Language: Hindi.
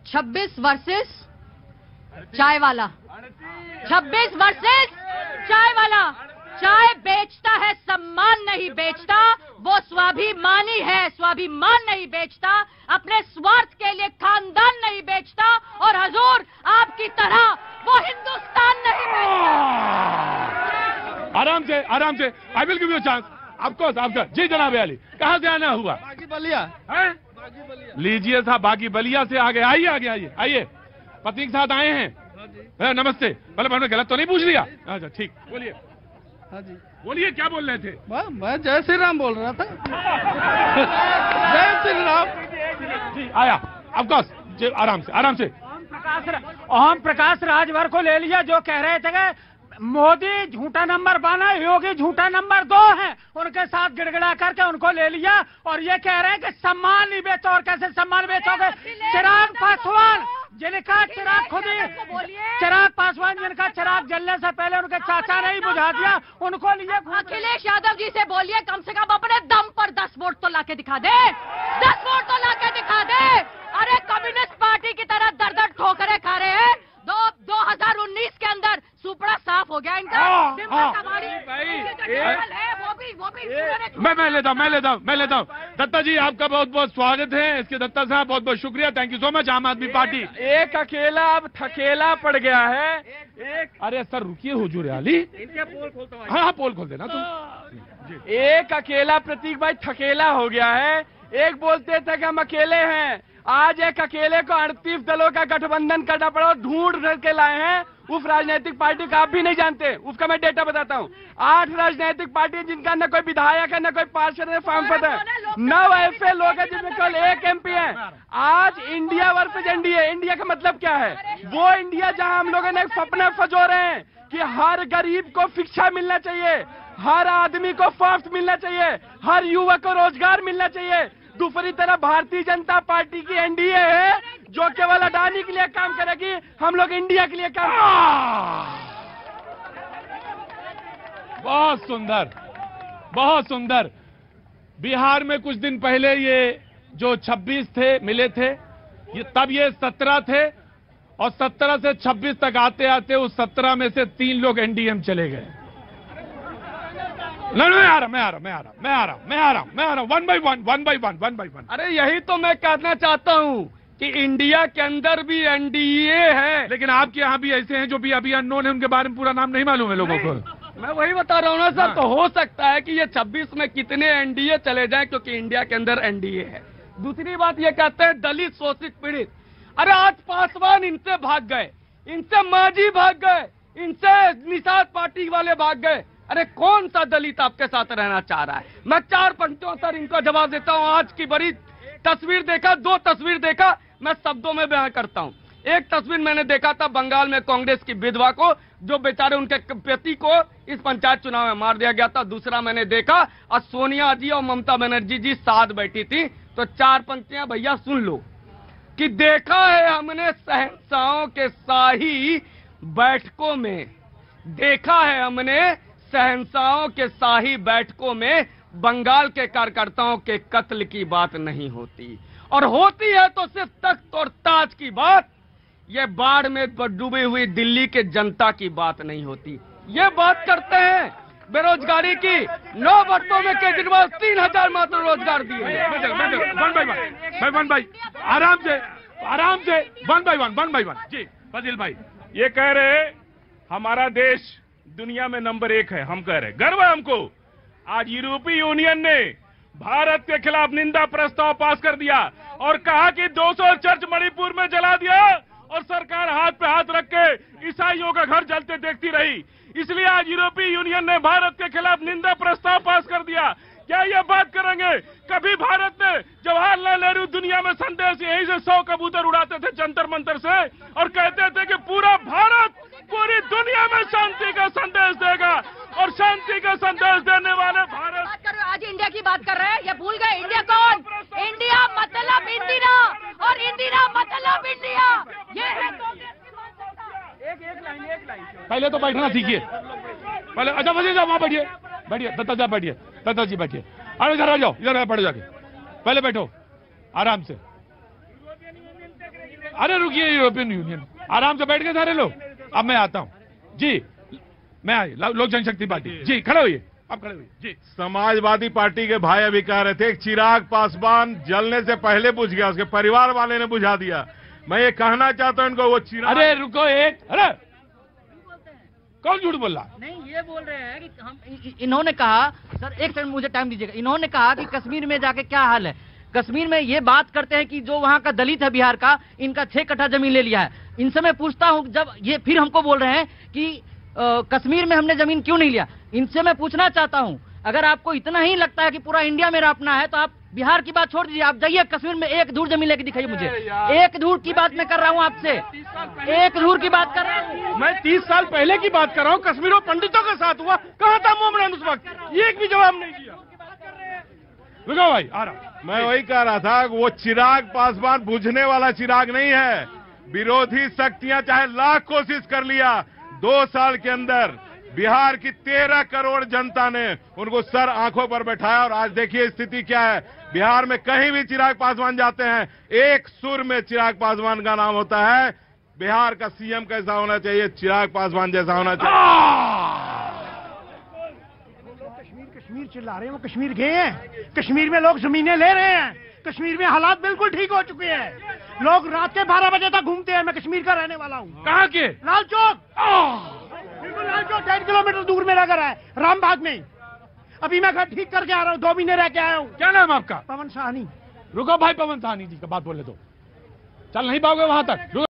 26 वर्सेस चाय वाला, 26 वर्सेस चाय वाला। चाय बेचता है, सम्मान नहीं बेचता। वो स्वाभिमानी है, स्वाभिमान नहीं बेचता। अपने स्वार्थ के लिए खानदान नहीं बेचता। और हुजूर आपकी तरह वो हिंदुस्तान नहीं बेचता। आराम से, आराम से। I will give you chance. आपको जी जनाब अली, कहां से आना हुआ? बागी बलिया है? लीजिए साहब, बागी बलिया से आगे आइए, आगे आइए, आइए। पत्नी के साथ आए हैं? नमस्ते। पहले मैंने गलत तो नहीं पूछ लिया? अच्छा ठीक, बोलिए। हाँ जी बोलिए, क्या बोल रहे थे? मैं जय श्री राम बोल रहा था। जय श्री राम जी आया। ऑफकोर्स जी, आराम से, आराम से। ओम प्रकाश राजभर को ले लिया, जो कह रहे थे कि मोदी झूठा नंबर 1 है, योगी झूठा नंबर 2 है। उनके साथ गिड़गिड़ा करके उनको ले लिया और ये कह रहे हैं कि सम्मान नहीं बेचो। और कैसे सम्मान बेचोगे? चिराग पासवान जिनका चिराग खुद ही, चिराग पासवान जिनका चिराग जलने से पहले उनके चाचा ने ही बुझा दिया, उनको लिए। अखिलेश यादव जी से बोलिए, कम से कम अपने दम पर 10 वोट तो लाके दिखा दे, 10 वोट तो लाके दिखा दे। अरे कम्युनिस्ट पार्टी की तरह दर दर ठोकरे खा रहे हैं। 2019 के अंदर सुपड़ा साफ हो गया इनका। मैं लेता हूँ। दत्ता जी आपका बहुत बहुत स्वागत है। इसके दत्ता साहब बहुत बहुत शुक्रिया, थैंक यू सो मच। आम आदमी पार्टी एक अकेला अब थकेला पड़ गया है। अरे सर रुकिए हुजूर अली, पोल खोलता हूँ। हाँ पोल खोल देना तुम। एक अकेला प्रतीक भाई थकेला हो गया है। एक बोलते थे कि हम अकेले हैं, आज एक अकेले को 38 दलों का गठबंधन करना पड़ा और ढूंढ के लाए हैं। उस राजनीतिक पार्टी का आप भी नहीं जानते, उसका मैं डेटा बताता हूँ। 8 राजनीतिक पार्टी जिनका न कोई विधायक है, न कोई पार्षद है, सांसद है। 9 ऐसे लोग हैं जिनमें केवल 1 MP है। आज इंडिया वर्सेज एनडीए। इंडिया का मतलब क्या है? वो इंडिया जहां हम लोगों ने एक सपना सजो रहे हैं कि हर गरीब को शिक्षा मिलना चाहिए, हर आदमी को स्वास्थ्य मिलना चाहिए, हर युवक को रोजगार मिलना चाहिए। दूसरी तरफ भारतीय जनता पार्टी की एनडीए है जो केवल अडानी के लिए काम करेगी। हम लोग इंडिया के लिए काम बहुत सुंदर, बहुत सुंदर। बिहार में कुछ दिन पहले ये जो 26 थे मिले थे, ये तब ये 17 थे और 17 से 26 तक आते आते उस 17 में से 3 लोग एनडीए में चले गए। नहीं, मैं आ रहा हूं, वन बाई वन। अरे यही तो मैं कहना चाहता हूं कि इंडिया के अंदर भी एनडीए है, लेकिन आपके यहाँ भी ऐसे हैं जो भी अभी अननोन है, उनके बारे में पूरा नाम नहीं मालूम है लोगों को। मैं वही बता रहा हूँ ना सर। तो हो सकता है कि ये 26 में कितने एनडीए चले जाएं, क्योंकि इंडिया के अंदर एनडीए है। दूसरी बात ये कहते हैं दलित शोषित पीड़ित। अरे आज पासवान इनसे भाग गए, इनसे मांझी भाग गए, इनसे निषाद पार्टी वाले भाग गए। अरे कौन सा दलित आपके साथ रहना चाह रहा है? मैं 4 पंक्तियों सर इनको जवाब देता हूं। आज की बड़ी तस्वीर देखा, 2 तस्वीर देखा, मैं शब्दों में बयान करता हूं। एक तस्वीर मैंने देखा था बंगाल में कांग्रेस की विधवा को, जो बेचारे उनके पति को इस पंचायत चुनाव में मार दिया गया था। दूसरा मैंने देखा और सोनिया जी और ममता बनर्जी जी साथ बैठी थी। तो 4 पंक्तियां भैया सुन लो कि देखा है हमने शहंशाहों के शाही बैठकों में, देखा है हमने शहंशाहों के शाही बैठकों में बंगाल के कार्यकर्ताओं के कत्ल की बात नहीं होती, और होती है तो सिर्फ तख्त और ताज की बात। ये बाढ़ में डूबी हुई दिल्ली के जनता की बात नहीं होती। ये बात करते हैं बेरोजगारी की। 9 वर्षों में केजरीवाल 3000 मात्र रोजगार दिए। वन बाई आराम से वन बाई वन। जी फजील भाई ये कह रहे हमारा देश दुनिया में नंबर 1 है। हम कह रहे गर्व है हमको। आज यूरोपीय यूनियन ने भारत के खिलाफ निंदा प्रस्ताव पास कर दिया और कहा कि 200 चर्च मणिपुर में जला दिया और सरकार हाथ पे हाथ रख के ईसाइयों का घर जलते देखती रही। इसलिए आज यूरोपीय यूनियन ने भारत के खिलाफ निंदा प्रस्ताव पास कर दिया। क्या ये बात करेंगे? कभी भारत ने जवाहरलाल नेहरू दुनिया में संदेश यहीं से 100 कबूतर उड़ाते थे जंतर मंतर से और कहते थे कि पूरा भारत पूरी दुनिया में शांति का संदेश देगा, और शांति का संदेश देने वाले भारत। आज इंडिया की बात कर रहे हैं, ये भूल गए इंडिया कौन? इंडिया मतलब इंदिरा और इंदिरा मतलब इंडिया। ये है एक लाइन पहले तो बैठना सीखिए पहले। अच्छा वजीर साहब वहां बैठिए, दत्ता साहब बैठिए, दत्ता जी बैठिए। अरे इधर आ जाओ, इधर बैठो जाके, पहले बैठो आराम से। अरे रुकिए, यूरोपियन यूनियन आराम से बैठ के सारे लोग। अब मैं आता हूं जी, मैं आई लोक जनशक्ति पार्टी जी, खड़े होइए, आप खड़े होइए जी। समाजवादी पार्टी के भाई अभी कह रहे थे एक चिराग पासवान जलने से पहले बुझ गया, उसके परिवार वाले ने बुझा दिया। मैं ये कहना चाहता हूं इनको, वो चिराग, अरे रुको एक, अरे कौन झूठ बोल रहा? नहीं, ये बोल रहे हैं कि हम, इन्होंने कहा, सर एक सेकंड मुझे टाइम दीजिएगा, इन्होंने कहा कि कश्मीर में जाके क्या हाल है। कश्मीर में ये बात करते हैं कि जो वहाँ का दलित है बिहार का, इनका 6 कट्ठा जमीन ले लिया है। इनसे मैं पूछता हूँ, जब ये फिर हमको बोल रहे हैं कि कश्मीर में हमने जमीन क्यों नहीं लिया, इनसे मैं पूछना चाहता हूँ, अगर आपको इतना ही लगता है कि पूरा इंडिया मेरा अपना है, तो आप बिहार की बात छोड़ दीजिए, आप जाइए कश्मीर में 1 धूर जमीन लेके दिखाइए मुझे। 1 धूर की बात मैं कर रहा हूँ आपसे, 1 धूर की बात कर रहा हूँ मैं। 30 साल पहले की बात कर रहा हूँ, कश्मीर में पंडितों के साथ हुआ, कहाँ था मोमरान उस वक्त? एक भी जवाब नहीं दिया। रुको भाई, आ रहा। मैं वही कह रहा था, वो चिराग पासवान बुझने वाला चिराग नहीं है। विरोधी शक्तियां चाहे लाख कोशिश कर लिया, 2 साल के अंदर बिहार की 13 करोड़ जनता ने उनको सर आंखों पर बैठाया, और आज देखिए स्थिति क्या है। बिहार में कहीं भी चिराग पासवान जाते हैं, एक सुर में चिराग पासवान का नाम होता है। बिहार का सीएम कैसा होना चाहिए? चिराग पासवान जैसा होना चाहिए। कश्मीर चिल्ला रहे हैं, वो कश्मीर गए हैं, कश्मीर में लोग जमीनें ले रहे हैं, कश्मीर में हालात बिल्कुल ठीक हो चुके हैं। लोग रात के 12 बजे तक घूमते हैं। मैं कश्मीर का रहने वाला हूँ। कहाँ के? लाल चौक, बिल्कुल लाल चौक 1.5 किलोमीटर दूर मेरा घर है, रामबाग में। अभी मैं घर ठीक करके आ रहा हूँ, 2 महीने रह के आया हूँ। क्या नाम आपका? पवन साहनी। रुको भाई, पवन साहनी जी का बात बोले तो चल नहीं पाओगे वहां तक।